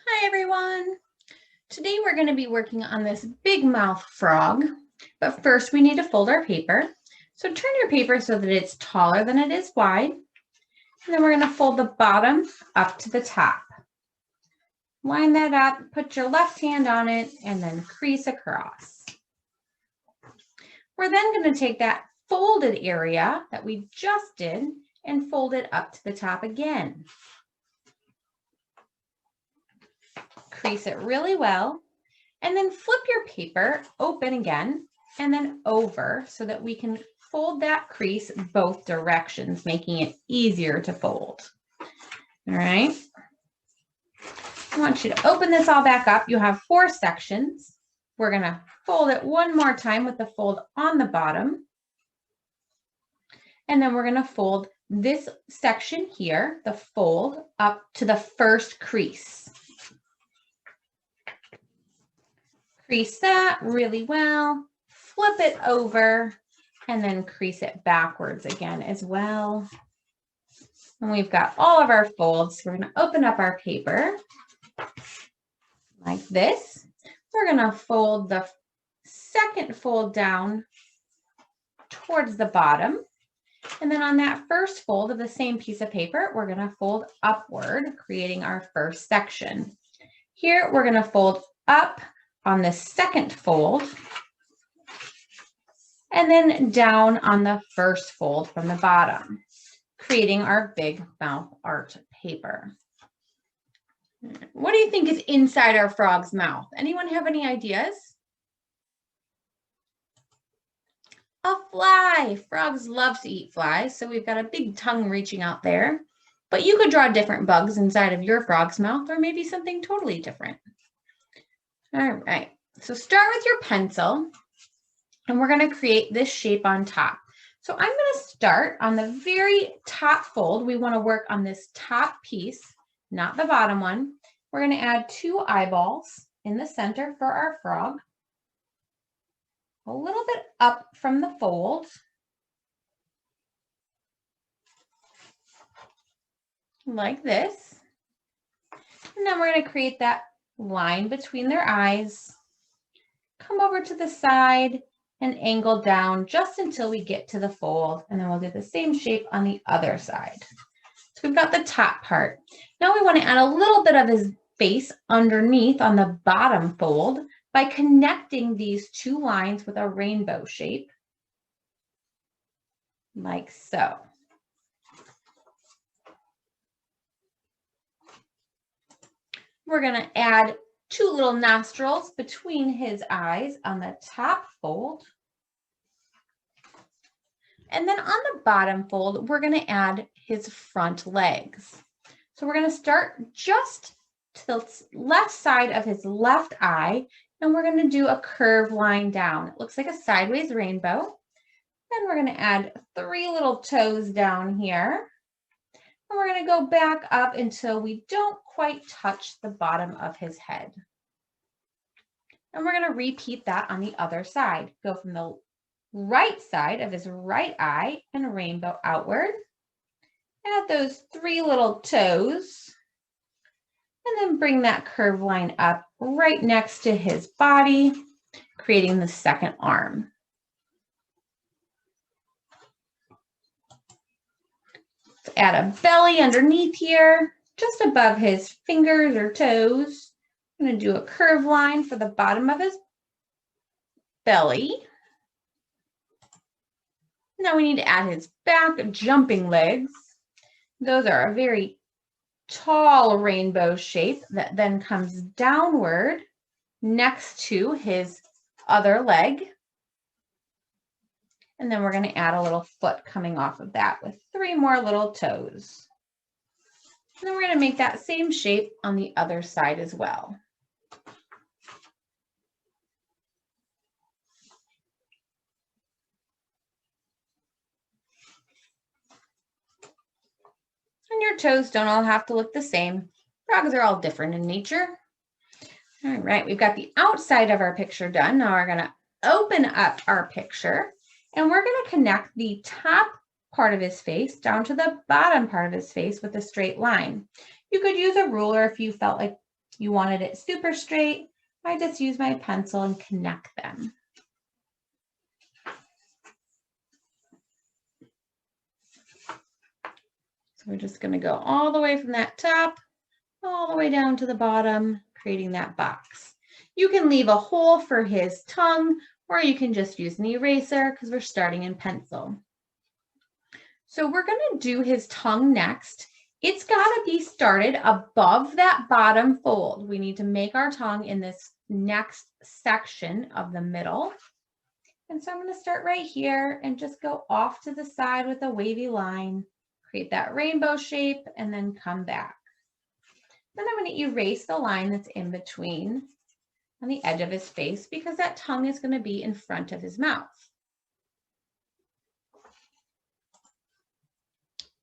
Hi everyone! Today we're going to be working on this big mouth frog, but first we need to fold our paper. So turn your paper so that it's taller than it is wide, and then we're going to fold the bottom up to the top. Line that up, put your left hand on it, and then crease across. We're then going to take that folded area that we just did and fold it up to the top again. Crease it really well, and then flip your paper open again and then over so that we can fold that crease both directions, making it easier to fold. All right. I want you to open this all back up. You have 4 sections. We're going to fold it one more time with the fold on the bottom. And then we're going to fold this section here, the fold, up to the first crease. Crease that really well, flip it over, and then crease it backwards again as well. And we've got all of our folds. We're going to open up our paper like this. We're going to fold the second fold down towards the bottom. And then on that first fold of the same piece of paper, we're going to fold upward, creating our first section. Here, we're going to fold up on the second fold, and then down on the first fold from the bottom, creating our big mouth art paper. What do you think is inside our frog's mouth? Anyone have any ideas? A fly. Frogs love to eat flies, so we've got a big tongue reaching out there. But you could draw different bugs inside of your frog's mouth, or maybe something totally different. All right, so start with your pencil, and we're going to create this shape on top. So I'm going to start on the very top fold. We want to work on this top piece, not the bottom one. We're going to add 2 eyeballs in the center for our frog, a little bit up from the fold, like this. And then we're going to create that line between their eyes, come over to the side and angle down just until we get to the fold, and then we'll do the same shape on the other side. So we've got the top part. Now we want to add a little bit of his face underneath on the bottom fold by connecting these 2 lines with a rainbow shape, like so. We're going to add 2 little nostrils between his eyes on the top fold. And then on the bottom fold, we're going to add his front legs. So we're going to start just to the left side of his left eye, and we're going to do a curved line down. It looks like a sideways rainbow. Then we're going to add 3 little toes down here. And we're going to go back up until we don't quite touch the bottom of his head. And we're going to repeat that on the other side. Go from the right side of his right eye and rainbow outward. Add those 3 little toes. And then bring that curved line up right next to his body, creating the second arm. Add a belly underneath here, just above his fingers or toes. I'm going to do a curved line for the bottom of his belly. Now we need to add his back jumping legs. Those are a very tall rainbow shape that then comes downward next to his other leg. And then we're going to add a little foot coming off of that with 3 more little toes. And then we're going to make that same shape on the other side as well. And your toes don't all have to look the same. Frogs are all different in nature. All right, we've got the outside of our picture done. Now we're going to open up our picture. And we're going to connect the top part of his face down to the bottom part of his face with a straight line. You could use a ruler if you felt like you wanted it super straight, I just use my pencil and connect them. So we're just going to go all the way from that top, all the way down to the bottom, creating that box. You can leave a hole for his tongue, or you can just use an eraser because we're starting in pencil. So we're going to do his tongue next. It's got to be started above that bottom fold. We need to make our tongue in this next section of the middle. And so I'm going to start right here and just go off to the side with a wavy line, create that rainbow shape, and then come back. Then I'm going to erase the line that's in between on the edge of his face because that tongue is going to be in front of his mouth.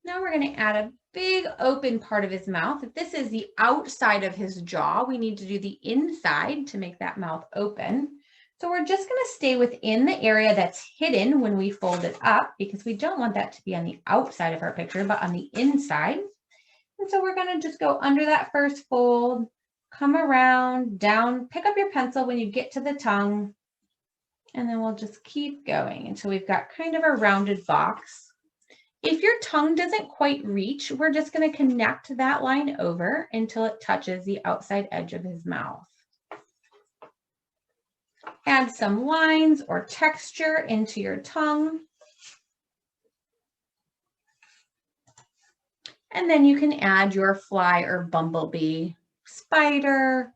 Now we're going to add a big open part of his mouth. If this is the outside of his jaw, we need to do the inside to make that mouth open. So we're just going to stay within the area that's hidden when we fold it up because we don't want that to be on the outside of our picture, but on the inside. And so we're going to just go under that first fold, come around, down, pick up your pencil when you get to the tongue, and then we'll just keep going until we've got kind of a rounded box. If your tongue doesn't quite reach, we're just going to connect that line over until it touches the outside edge of his mouth. Add some lines or texture into your tongue. And then you can add your fly or bumblebee, spider,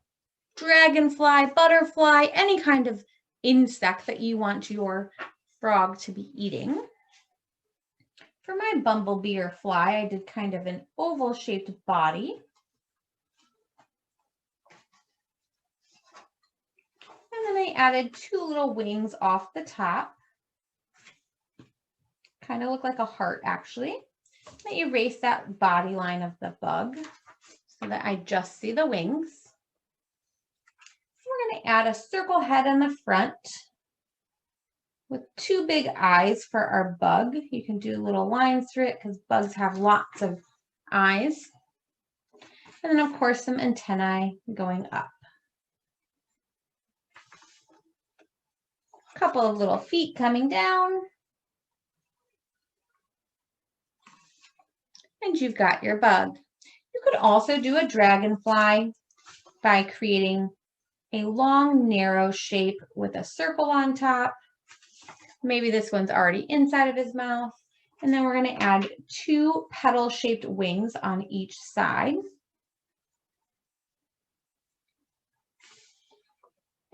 dragonfly, butterfly, any kind of insect that you want your frog to be eating. For my bumblebee or fly, I did kind of an oval shaped body. And then I added two little wings off the top. Kind of look like a heart actually. I erase that body line of the bug so that I just see the wings. We're going to add a circle head in the front with two big eyes for our bug. You can do little lines through it because bugs have lots of eyes. And then of course some antennae going up. A couple of little feet coming down. And you've got your bug. You could also do a dragonfly by creating a long, narrow shape with a circle on top. Maybe this one's already inside of his mouth. And then we're going to add two petal-shaped wings on each side.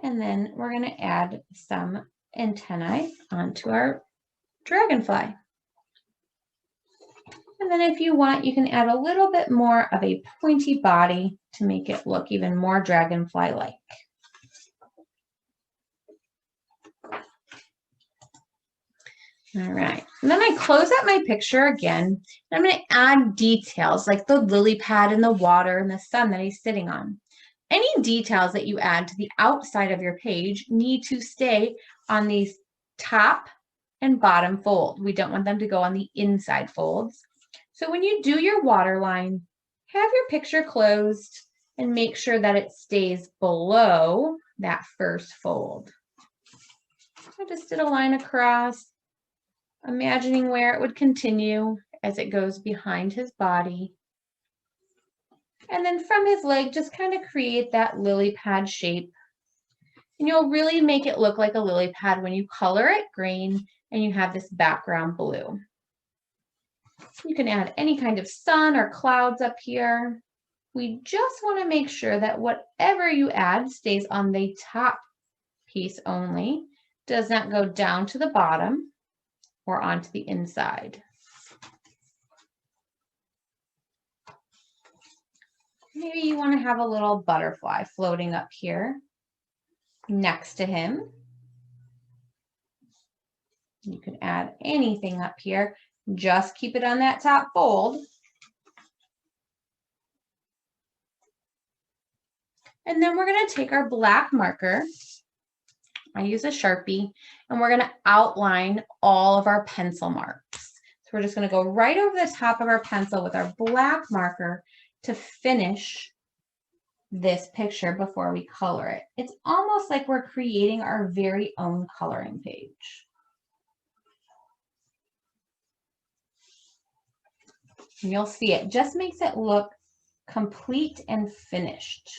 And then we're going to add some antennae onto our dragonfly. And then if you want, you can add a little bit more of a pointy body to make it look even more dragonfly-like. All right, and then I close out my picture again, and I'm going to add details like the lily pad in the water and the sun that he's sitting on. Any details that you add to the outside of your page need to stay on these top and bottom fold. We don't want them to go on the inside folds. So when you do your waterline, have your picture closed and make sure that it stays below that first fold. I just did a line across, imagining where it would continue as it goes behind his body. And then from his leg, just kind of create that lily pad shape. And you'll really make it look like a lily pad when you color it green and you have this background blue. You can add any kind of sun or clouds up here. We just want to make sure that whatever you add stays on the top piece only, does not go down to the bottom or onto the inside. Maybe you want to have a little butterfly floating up here next to him. You can add anything up here. Just keep it on that top fold. And then we're going to take our black marker. I use a Sharpie, and we're going to outline all of our pencil marks. So we're just going to go right over the top of our pencil with our black marker to finish this picture before we color it. It's almost like we're creating our very own coloring page. And you'll see it just makes it look complete and finished.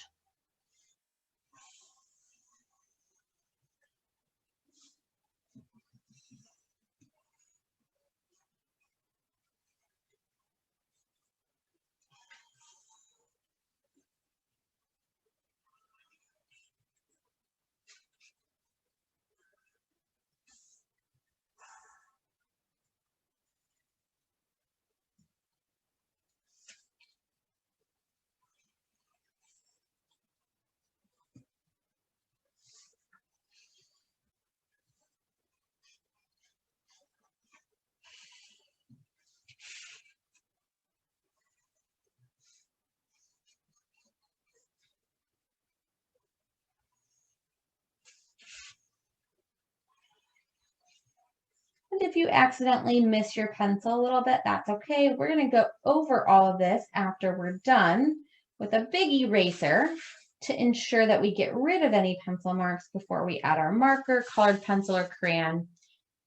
And if you accidentally miss your pencil a little bit, that's okay. We're going to go over all of this after we're done with a big eraser to ensure that we get rid of any pencil marks before we add our marker, colored pencil, or crayon.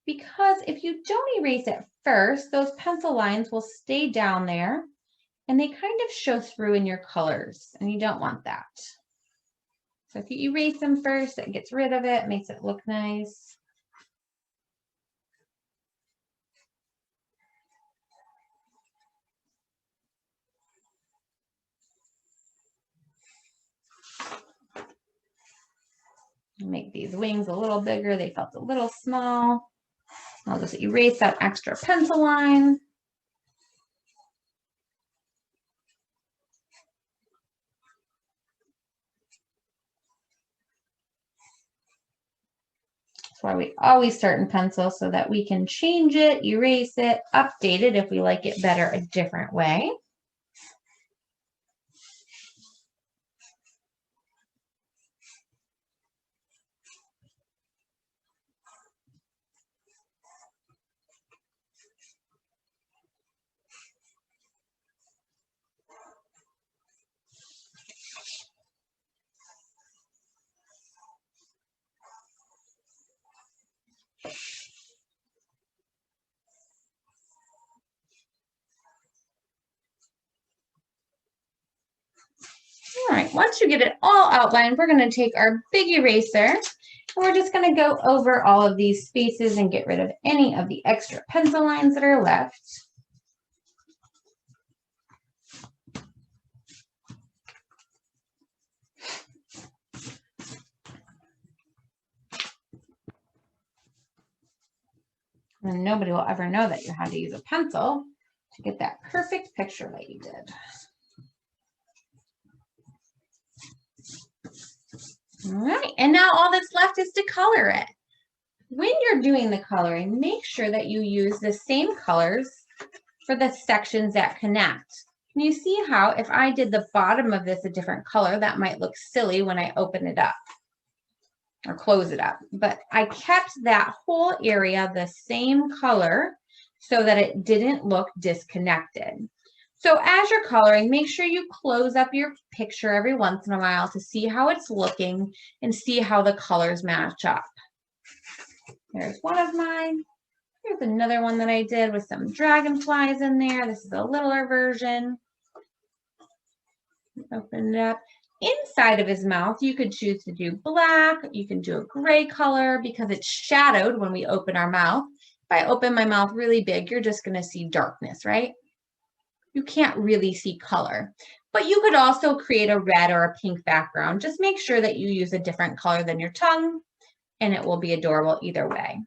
Because if you don't erase it first, those pencil lines will stay down there and they kind of show through in your colors, and you don't want that. So if you erase them first, it gets rid of it, makes it look nice. Make these wings a little bigger. They felt a little small. I'll just erase that extra pencil line. That's why we always start in pencil, so that we can change it, erase it, update it if we like it better a different way. All right, once you get it all outlined, we're going to take our big eraser and we're just going to go over all of these spaces and get rid of any of the extra pencil lines that are left. And nobody will ever know that you had to use a pencil to get that perfect picture that you did. All right, and now all that's left is to color it. When you're doing the coloring, make sure that you use the same colors for the sections that connect. Can you see how if I did the bottom of this a different color, that might look silly when I open it up or close it up? But I kept that whole area the same color so that it didn't look disconnected. So as you're coloring, make sure you close up your picture every once in a while to see how it's looking and see how the colors match up. There's one of mine. Here's another one that I did with some dragonflies in there. This is a littler version. Open it up. Inside of his mouth, you could choose to do black. You can do a gray color because it's shadowed when we open our mouth. If I open my mouth really big, you're just going to see darkness, right? You can't really see color. But you could also create a red or a pink background. Just make sure that you use a different color than your tongue, and it will be adorable either way.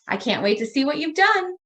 I can't wait to see what you've done.